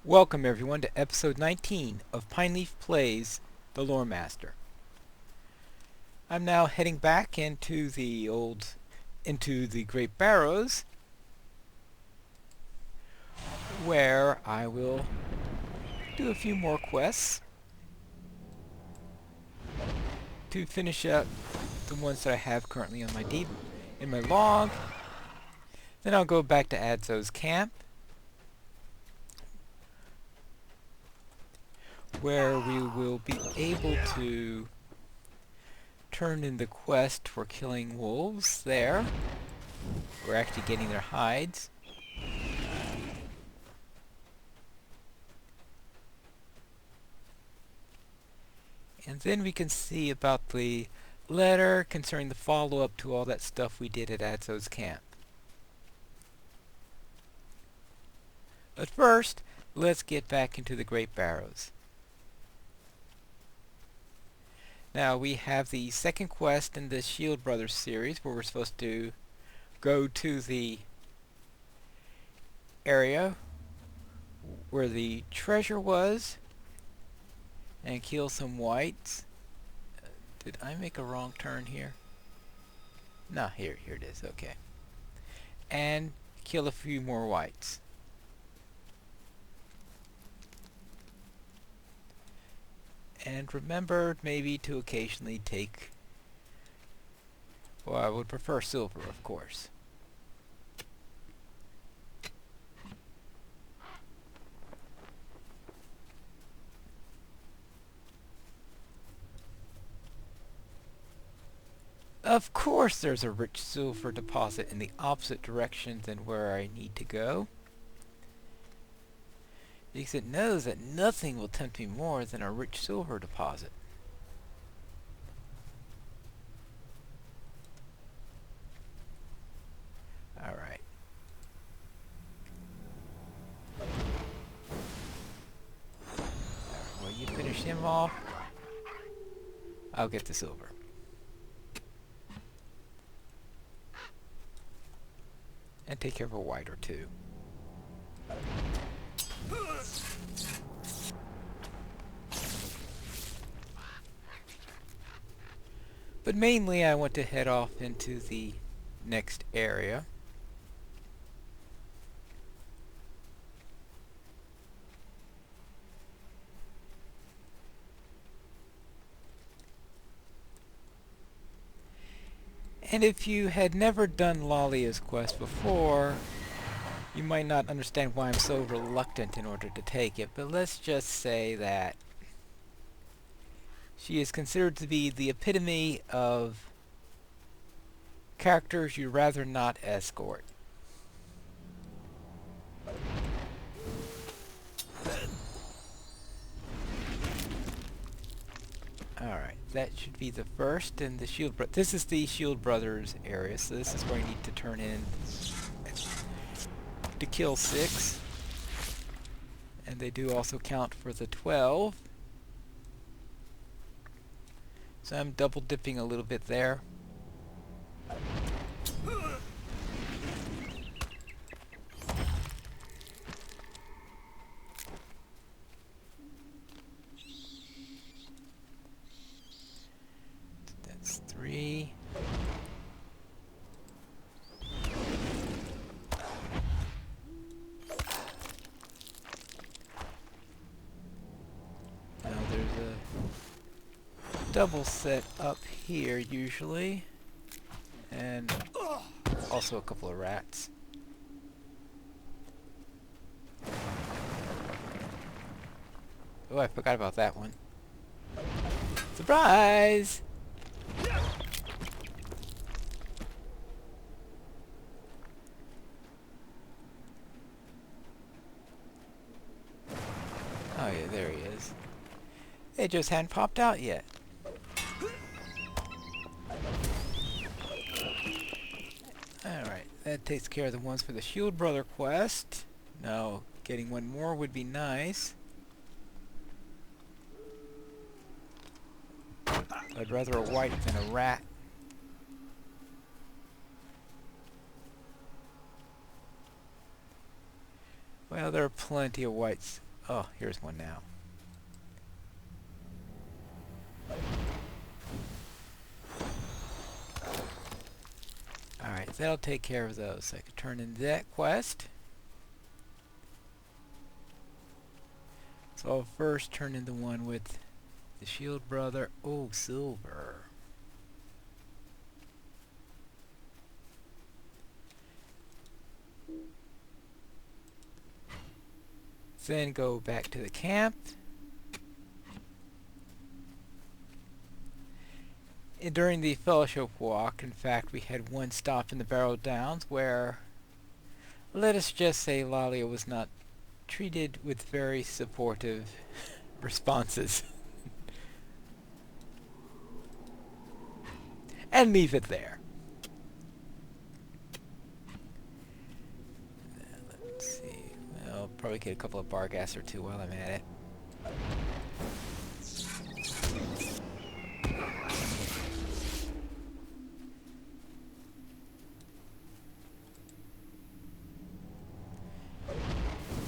Welcome everyone to episode 19 of Pineleaf Plays The Lore Master. I'm now heading back into the Great Barrows, where I will do a few more quests to finish up the ones that I have currently on in my log. Then I'll go back to Adzo's camp, where we will be able to turn in the quest for killing wolves there. We're actually getting their hides. And then we can see about the letter concerning the follow-up to all that stuff we did at Adzo's camp. But first, let's get back into the Great Barrows. Now we have the second quest in the Shield Brothers series, where we're supposed to go to the area where the treasure was and kill some wights. Did I make a wrong turn here? No, here it is, okay. And kill a few more wights. And remember maybe to occasionally take, well, I would prefer silver, of course. Of course there's a rich silver deposit in the opposite direction than where I need to go, because it knows that nothing will tempt me more than a rich silver deposit. Alright. Well, you finish him off. I'll get the silver. And take care of a wight or two. But mainly I want to head off into the next area. And if you had never done Lalia's quest before, you might not understand why I'm so reluctant in order to take it, but let's just say that she is considered to be the epitome of characters you'd rather not escort. Alright, that should be the first in the Shield Brothers. This is the Shield Brothers area, so this is where I need to turn in to kill 6. And they do also count for the 12. So I'm double dipping a little bit there. That's 3. Now there's a double set up here usually, and also a couple of rats. Oh, I forgot about that one. Surprise! Oh yeah, there he is. It just hadn't popped out yet. Alright, that takes care of the ones for the Shield Brother quest. Now, getting one more would be nice. I'd rather a wight than a rat. Well, there are plenty of wights Oh, here's one now. Alright, that'll take care of those. I could turn in that quest. So I'll first turn in the one with the shield brother. Oh, silver. Then go back to the camp. And during the fellowship walk, in fact, we had one stop in the Barrow Downs where, let us just say, Lalia was not treated with very supportive responses. And leave it there. Let's see. I'll probably get a couple of bar gas or two while I'm at it.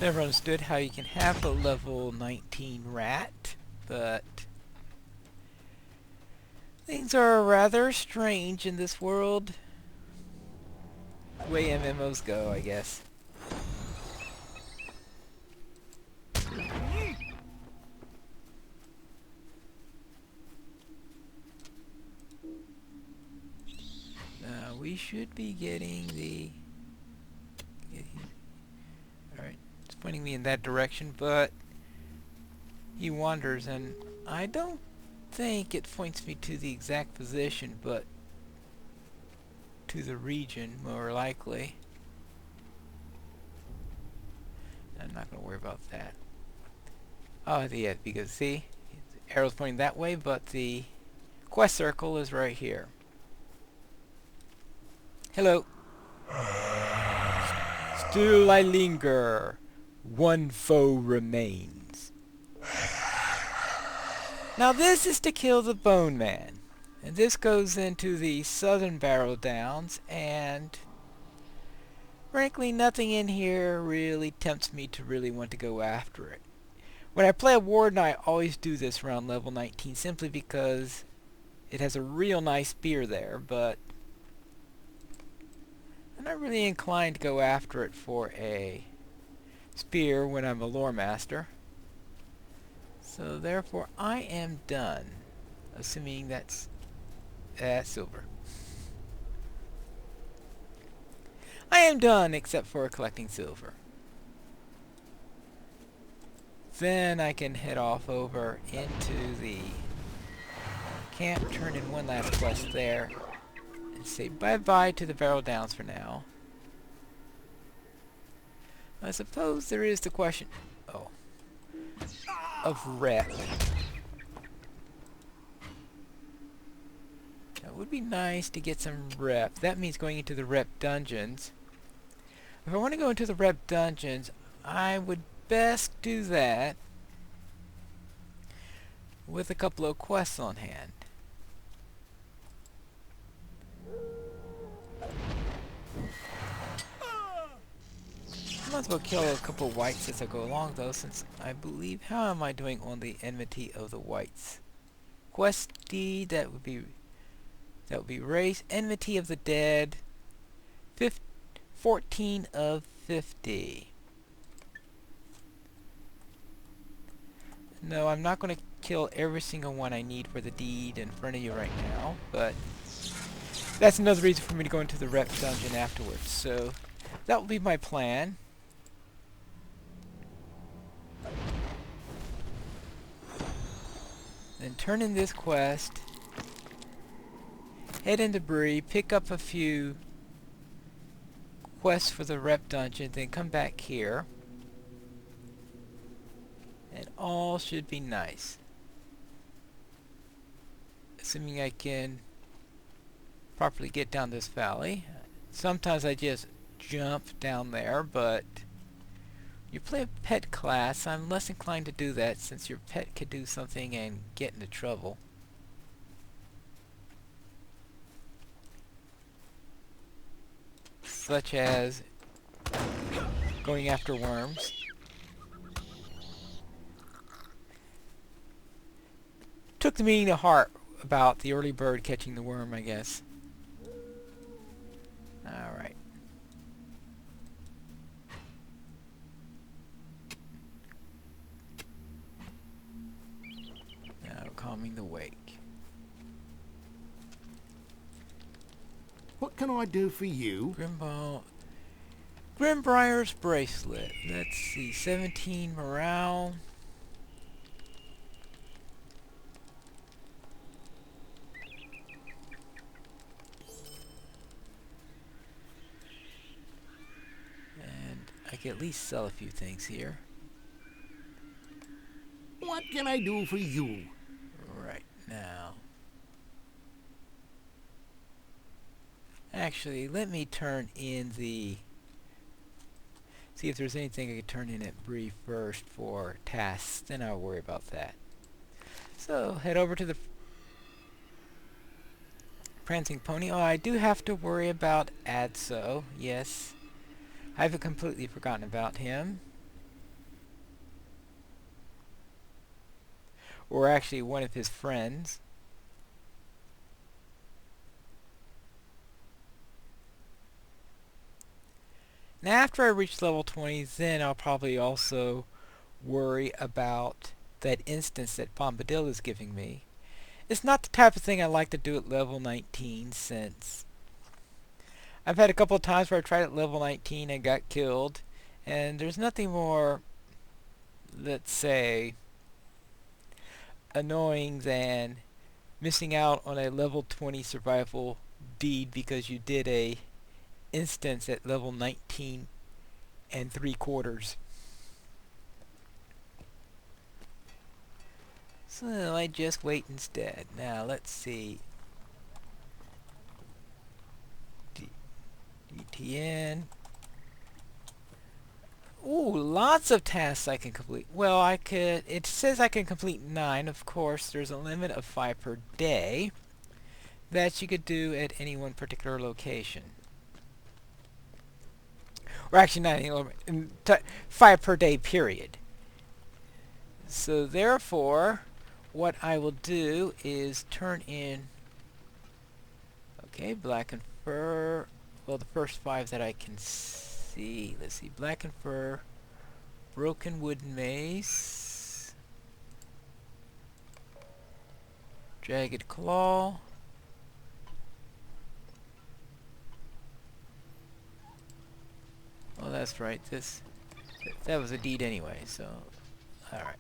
Never understood how you can have a level 19 rat, but things are rather strange in this world. The way MMOs go, I guess. We should be getting the... Alright, it's pointing me in that direction, but he wanders, and I don't think it points me to the exact position, but to the region, more likely. I'm not going to worry about that. Oh, yeah, because see, the arrow's pointing that way, but the quest circle is right here. Hello. Still I linger. One foe remains. Now this is to kill the Bone Man. And this goes into the southern Barrow Downs, and frankly nothing in here really tempts me to really want to go after it. When I play a Warden, I always do this around level 19 simply because it has a real nice spear there, but I'm not really inclined to go after it for a spear when I'm a lore master. So therefore I am done, assuming that's silver. I am done except for collecting silver. Then I can head off over into the camp, turn in one last quest there, and say bye-bye to the Barrow Downs for now. I suppose there is the question of rep. It would be nice to get some rep. That means going into the rep dungeons. If I want to go into the rep dungeons, I would best do that with a couple of quests on hand. Might as well kill a couple of Wights as I go along, though, since I believe... How am I doing on the enmity of the Wights? Quest D, that would be race. Enmity of the dead. 14 of 50. No, I'm not going to kill every single one I need for the deed in front of you right now, but that's another reason for me to go into the rep dungeon afterwards. So that will be my plan. Then turn in this quest, head into Bree, pick up a few quests for the rep dungeon, then come back here, and all should be nice. Assuming I can properly get down this valley. Sometimes I just jump down there, but you play a pet class, I'm less inclined to do that since your pet could do something and get into trouble. Such as going after worms. took the meaning to heart about the early bird catching the worm, I guess. Alright. Now calming the wake. What can I do for you? Grimbriar's bracelet. Let's see, 17 morale. And I can at least sell a few things here. What can I do for you? Right now. Actually, let me turn in the... See if there's anything I could turn in at Bree first for tasks. Then I'll worry about that. So, head over to the Prancing Pony. Oh, I do have to worry about Adso. Yes. I haven't completely forgotten about him. Or actually one of his friends. Now after I reach level 20, then I'll probably also worry about that instance that Bombadil is giving me. It's not the type of thing I like to do at level 19, since I've had a couple of times where I tried at level 19 and got killed, and there's nothing more, let's say, annoying than missing out on a level 20 survival deed because you did a instance at level 19 and 3/4. So I just wait instead. Now let's see. DTN. Ooh, lots of tasks I can complete. Well, it says I can complete 9. Of course, there's a limit of 5 per day that you could do at any one particular location. Or actually, not any 5 per day, period. So therefore, what I will do is turn in, okay, black and fur. Well, the first 5 that I can see. Let's see, black and fur, broken wooden mace, jagged claw, oh that's right, that was a deed anyway, so alright.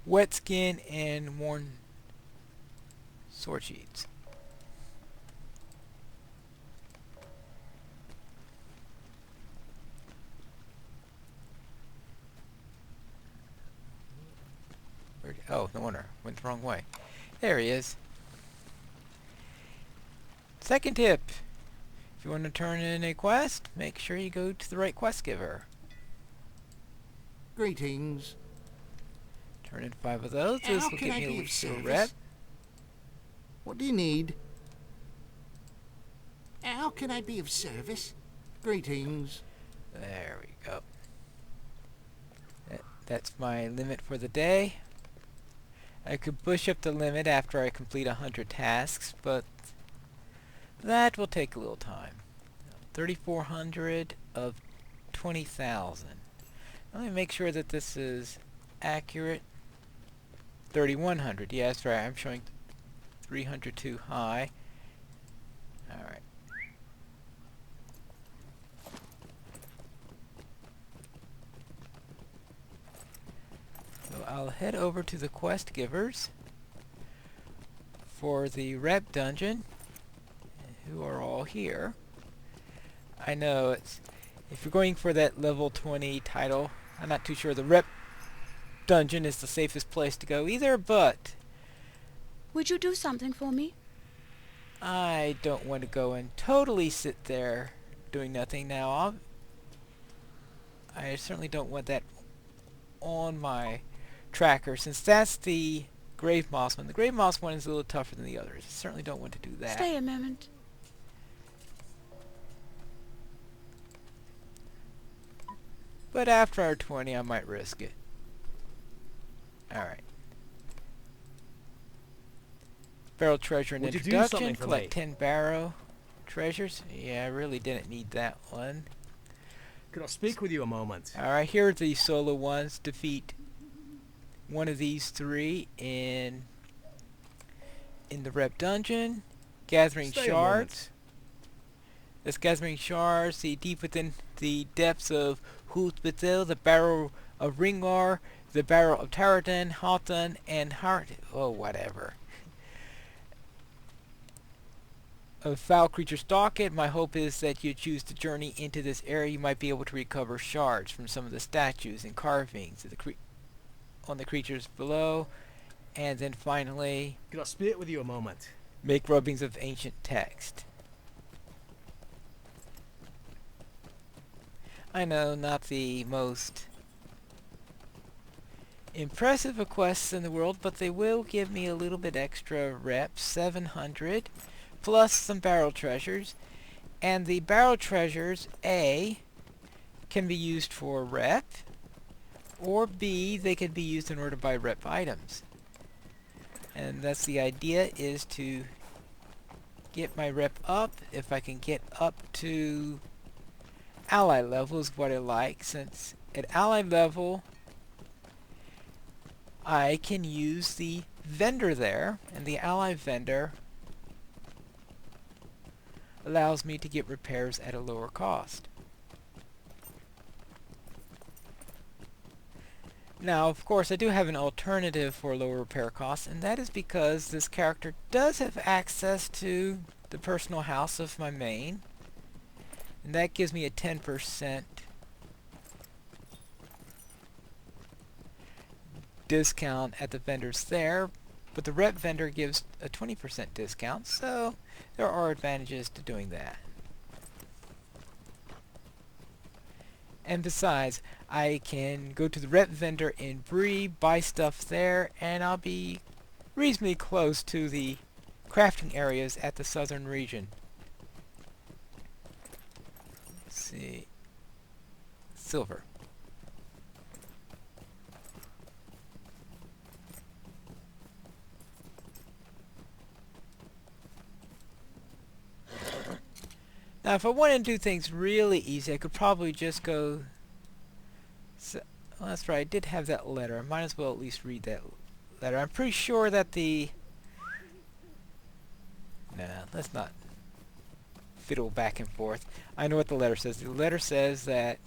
Wet skin and worn sword sheets. Oh, no wonder. Went the wrong way. There he is. Second tip. If you want to turn in a quest, make sure you go to the right quest giver. Greetings. Turn in 5 of those. This will get me a rep. What do you need? How can I be of service? Greetings. There we go. That's my limit for the day. I could push up the limit after I complete 100 tasks, but that will take a little time. 3,400 of 20,000. Let me make sure that this is accurate. 3,100. Yeah, that's right. I'm showing 300 too high. Alright. So I'll head over to the quest givers for the rep dungeon, who are all here. I know if you're going for that level 20 title, I'm not too sure the rep dungeon is the safest place to go either, but would you do something for me? I don't want to go and totally sit there doing nothing. Now, I certainly don't want that on my tracker, since that's the Grave Moss one. The Grave Moss one is a little tougher than the others. I certainly don't want to do that. Stay a moment. But after our 20, I might risk it. Alright. Barrel treasure and Would you do introduction. something for Collect me? 10 barrow treasures. Yeah, I really didn't need that one. Could I speak with you a moment? Alright, here are the solo ones. Defeat one of these three in the rep dungeon. Gathering Stay a moment. shards. This gathering shards, see deep within the depths of Hulthbethel, the barrow of Ringar, the barrow of Taradan, Halton, and Hart. Oh, whatever. A foul creature stalk it. My hope is that you choose to journey into this area. You might be able to recover shards from some of the statues and carvings of on the creatures below. And then finally, Could I speak with you a moment? make rubbings of ancient text. I know, not the most impressive requests in the world, but they will give me a little bit extra reps, 700, plus some barrel treasures. And the barrel treasures, A, can be used for rep, or B, they can be used in order to buy rep items. And that's the idea, is to get my rep up. If I can get up to ally level is what I like, since at ally level I can use the vendor there, and the ally vendor allows me to get repairs at a lower cost. Now, of course, I do have an alternative for lower repair costs, and that is because this character does have access to the personal house of my main, and that gives me a 10% discount at the vendors there, but the rep vendor gives a 20% discount, so there are advantages to doing that. And besides, I can go to the rep vendor in Bree, buy stuff there, and I'll be reasonably close to the crafting areas at the southern region. Let's see. Silver. Now, if I wanted to do things really easy, I could probably just go... well, that's right, I did have that letter. I might as well at least read that letter. I'm pretty sure that the... Nah, let's not fiddle back and forth. I know what the letter says. The letter says that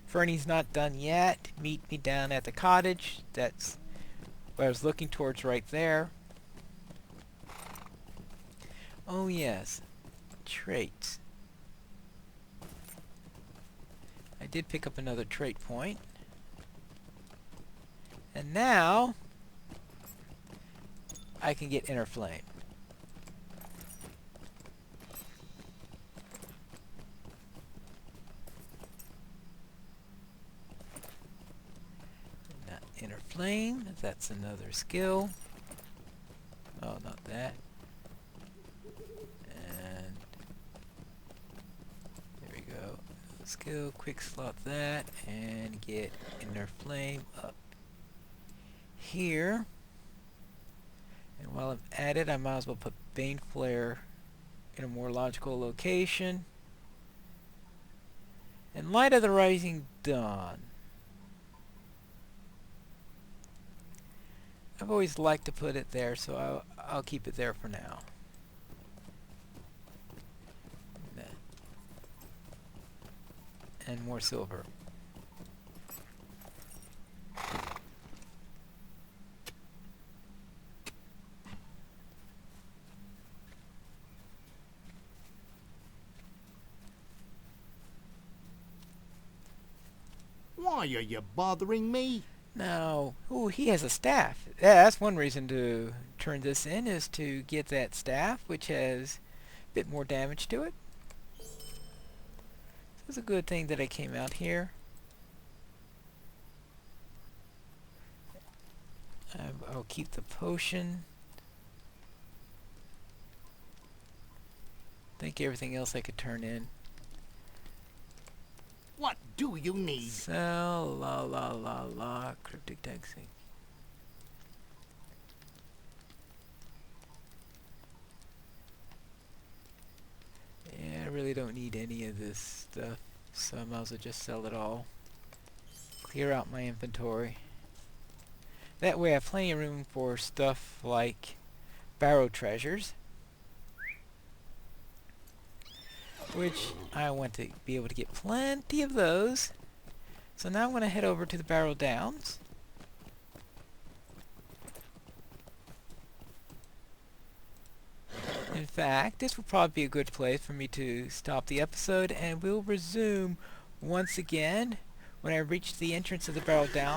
Fernie's not done yet. Meet me down at the cottage. That's what I was looking towards right there. Oh, yes. Traits. I did pick up another trait point. And now I can get Inner Flame. Not Inner Flame, that's another skill. Oh, not that. And there we go. Skill, quick slot that, and get Inner Flame up here. And while I'm at it, I might as well put Bane Flare in a more logical location. And Light of the Rising Dawn. I've always liked to put it there, so I'll keep it there for now. And more silver. Why are you bothering me? Now, ooh, he has a staff. Yeah, that's one reason to turn this in, is to get that staff, which has a bit more damage to it. It's a good thing that I came out here. I'll keep the potion. I think everything else I could turn in. What do you need? Sell, la la la la, cryptic texting. really don't need any of this stuff, so I might as well just sell it all. Clear out my inventory. That way I have plenty of room for stuff like barrow treasures, which I want to be able to get plenty of those. So now I'm going to head over to the Barrow Downs. In fact, this will probably be a good place for me to stop the episode, and we'll resume once again when I reach the entrance of the Barrow Downs.